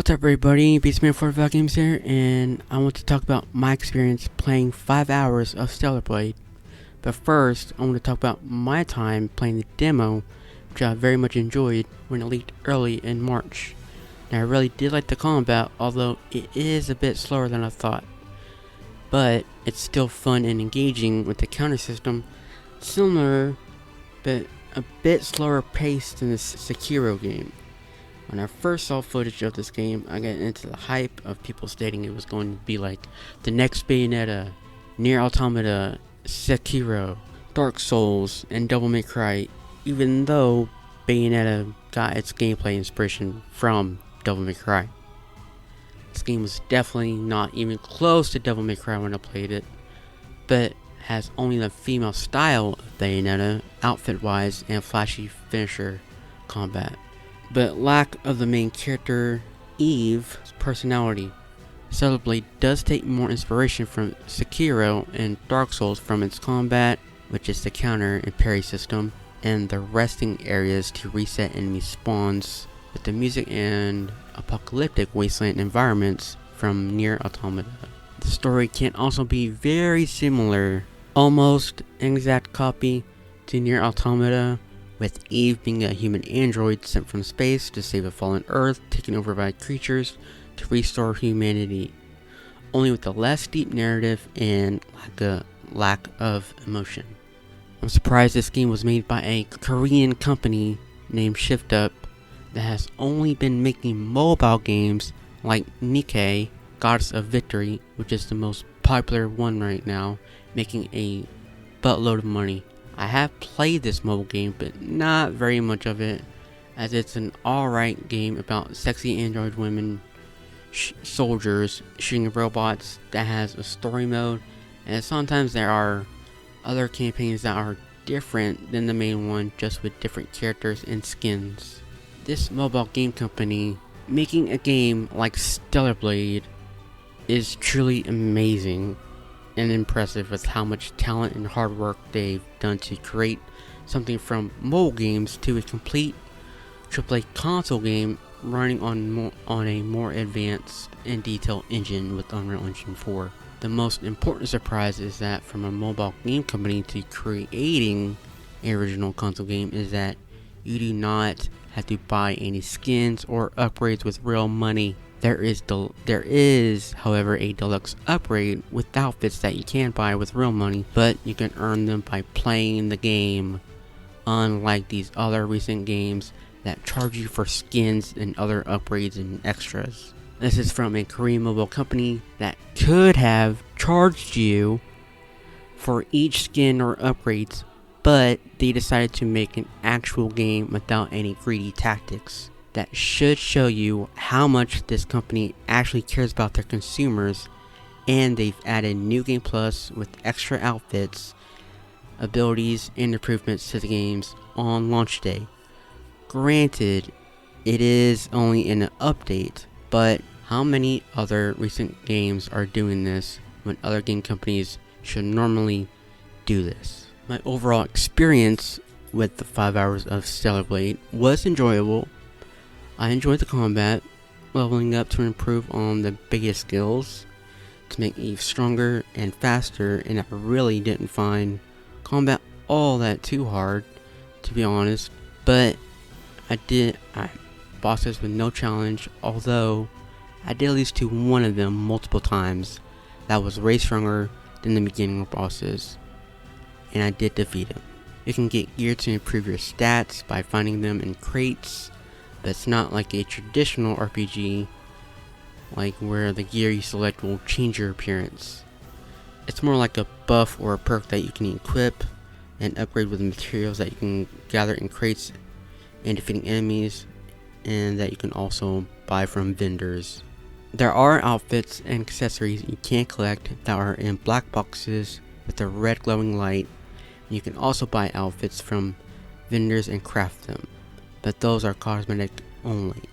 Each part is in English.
What's up, everybody? Beastman45 Games here, and I want to talk about my experience playing 5 hours of Stellar Blade. But first, I want to talk about my time playing the demo, which I very much enjoyed when it leaked early in March. Now, I really did like the combat, although it is a bit slower than I thought. But it's still fun and engaging with the counter system, similar but a bit slower paced than the Sekiro game. When I first saw footage of this game, I got into the hype of people stating it was going to be like the next Bayonetta, Nier Automata, Sekiro, Dark Souls, and Devil May Cry, even though Bayonetta got its gameplay inspiration from Devil May Cry. This game was definitely not even close to Devil May Cry when I played it, but has only the female style of Bayonetta, outfit-wise, and flashy finisher combat, but lack of the main character, Eve's personality. Stellar Blade does take more inspiration from Sekiro and Dark Souls from its combat, which is the counter and parry system, and the resting areas to reset enemy spawns, with the music and apocalyptic wasteland environments from Nier Automata. The story can also be very similar, almost an exact copy to Nier Automata, with Eve being a human android sent from space to save a fallen Earth taken over by creatures to restore humanity, only with a less deep narrative and lack of emotion. I'm surprised this game was made by a Korean company named Shift Up that has only been making mobile games like Nikkei, Goddess of Victory, which is the most popular one right now, making a buttload of money. I have played this mobile game, but not very much of it, as it's an alright game about sexy android women soldiers shooting robots that has a story mode, and sometimes there are other campaigns that are different than the main one, just with different characters and skins. This mobile game company making a game like Stellar Blade is truly amazing and impressive with how much talent and hard work they've done to create something from mobile games to a complete AAA console game running on a more advanced and detailed engine with Unreal Engine 4. The most important surprise is that from a mobile game company to creating an original console game is that you do not have to buy any skins or upgrades with real money. There is, however, a deluxe upgrade with outfits that you can buy with real money, but you can earn them by playing the game, unlike these other recent games that charge you for skins and other upgrades and extras. This is from a Korean mobile company that could have charged you for each skin or upgrades, but they decided to make an actual game without any greedy tactics. That should show you how much this company actually cares about their consumers, and they've added New Game Plus with extra outfits, abilities, and improvements to the games on launch day. Granted, it is only an update, but how many other recent games are doing this when other game companies should normally do this? My overall experience with the 5 hours of Stellar Blade was enjoyable. I enjoyed the combat, leveling up to improve on the biggest skills to make Eve stronger and faster, and I really didn't find combat all that too hard, to be honest, but I bosses with no challenge, although I did lose to one of them multiple times that was way stronger than the beginning bosses, and I did defeat him. You can get gear to improve your stats by finding them in crates, but it's not like a traditional RPG, like where the gear you select will change your appearance. It's more like a buff or a perk that you can equip and upgrade with materials that you can gather in crates and defeating enemies, and that you can also buy from vendors. There are outfits and accessories you can collect that are in black boxes with a red glowing light. You can also buy outfits from vendors and craft them, but those are cosmetic only.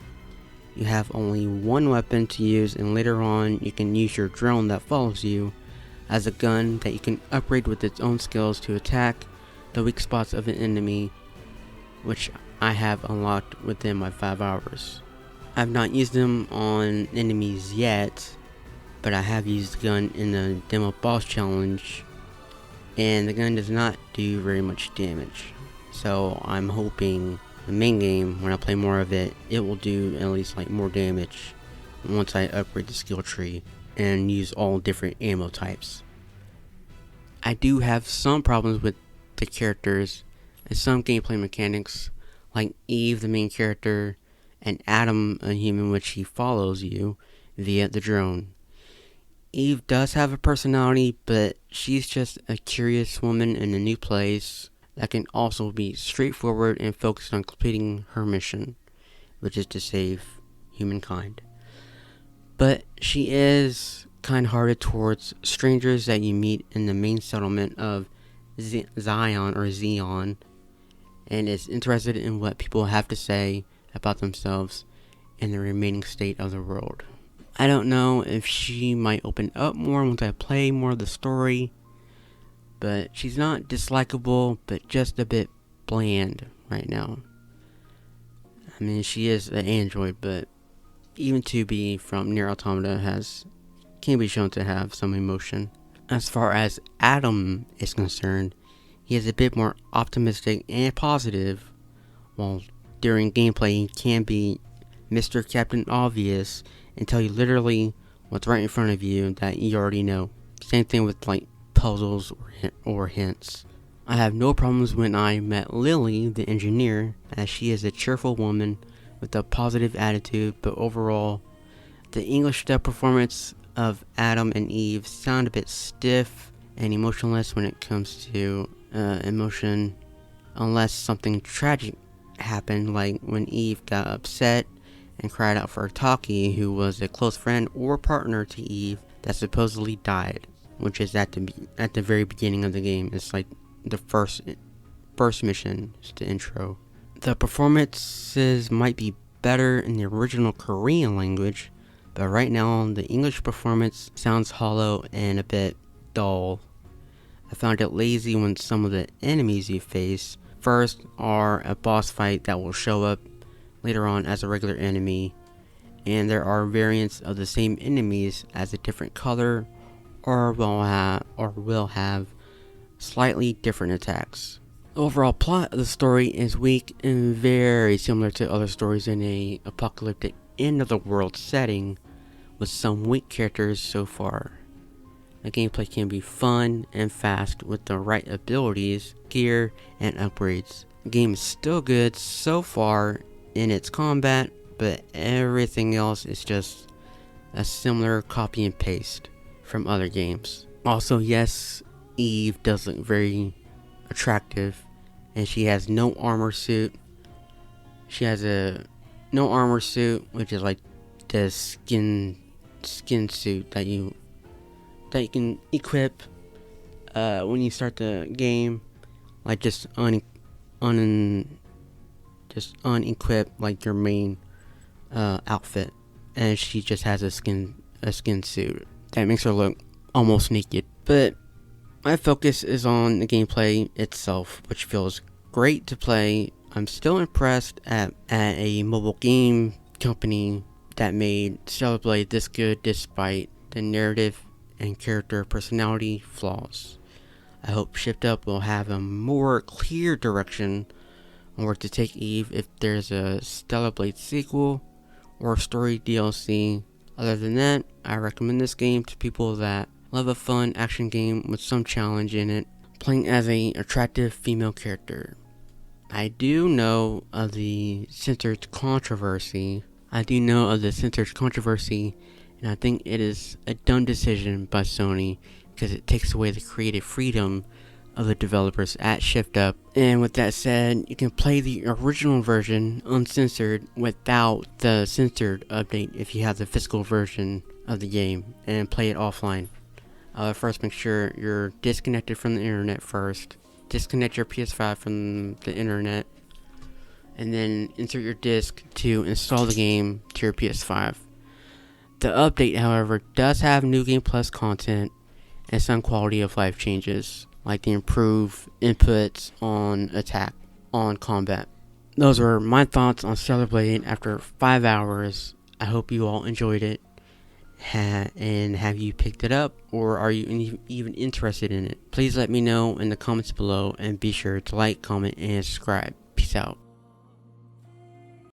You have only one weapon to use, and later on you can use your drone that follows you as a gun that you can upgrade with its own skills to attack the weak spots of an enemy, which I have unlocked within my 5 hours. I've not used them on enemies yet, but I have used the gun in the demo boss challenge, and the gun does not do very much damage. So I'm hoping the main game, when I play more of it, it will do at least like more damage once I upgrade the skill tree and use all different ammo types. I do have some problems with the characters and some gameplay mechanics, like Eve, the main character, and Adam, a human, which he follows you via the drone. Eve does have a personality, but she's just a curious woman in a new place that can also be straightforward and focused on completing her mission, which is to save humankind. But she is kind-hearted towards strangers that you meet in the main settlement of Zion, and is interested in what people have to say about themselves and the remaining state of the world. I don't know if she might open up more once I play more of the story, but she's not dislikable, but just a bit bland right now. I mean, she is an android, but even 2B from Nier Automata can be shown to have some emotion. As far as Adam is concerned, he is a bit more optimistic and positive, while during gameplay he can be Mr. Captain Obvious and tell you literally what's right in front of you that you already know. Same thing with like puzzles or hints. I have no problems when I met Lily, the engineer, as she is a cheerful woman with a positive attitude, but overall, the English dub performance of Adam and Eve sound a bit stiff and emotionless when it comes to emotion, unless something tragic happened, like when Eve got upset and cried out for Taki, who was a close friend or partner to Eve that supposedly died, which is at the very beginning of the game. It's like the first mission, it's the intro. The performances might be better in the original Korean language, but right now the English performance sounds hollow and a bit dull. I found it lazy when some of the enemies you face first are a boss fight that will show up later on as a regular enemy, and there are variants of the same enemies as a different color or will have slightly different attacks. The overall plot of the story is weak and very similar to other stories in a apocalyptic end of the world setting, with some weak characters so far. The gameplay can be fun and fast with the right abilities, gear, and upgrades. The game is still good so far in its combat, but everything else is just a similar copy and paste from other games. Also, yes, Eve does look very attractive, and she has no armor suit. She has no armor suit, which is like the skin suit that you can equip when you start the game, like just unequip like your main outfit, and she just has a skin suit that makes her look almost naked. But my focus is on the gameplay itself, which feels great to play. I'm still impressed at a mobile game company that made Stellar Blade this good despite the narrative and character personality flaws. I hope Shift Up will have a more clear direction on where to take Eve if there's a Stellar Blade sequel or story DLC. Other than that, I recommend this game to people that love a fun action game with some challenge in it, playing as an attractive female character. I do know of the censored controversy, and I think it is a dumb decision by Sony because it takes away the creative freedom of the developers at Shift Up. And with that said, you can play the original version uncensored without the censored update if you have the physical version of the game and play it offline. First, make sure you're disconnected from the internet first. Disconnect your PS5 from the internet, and then insert your disc to install the game to your PS5. The update, however, does have New Game Plus content and some quality of life changes, like the improved inputs on combat. those are my thoughts on Stellar Blade after 5 hours. I hope you all enjoyed it. And have you picked it up, or are you even interested in it? Please let me know in the comments below, and be sure to like, comment, and subscribe. Peace out.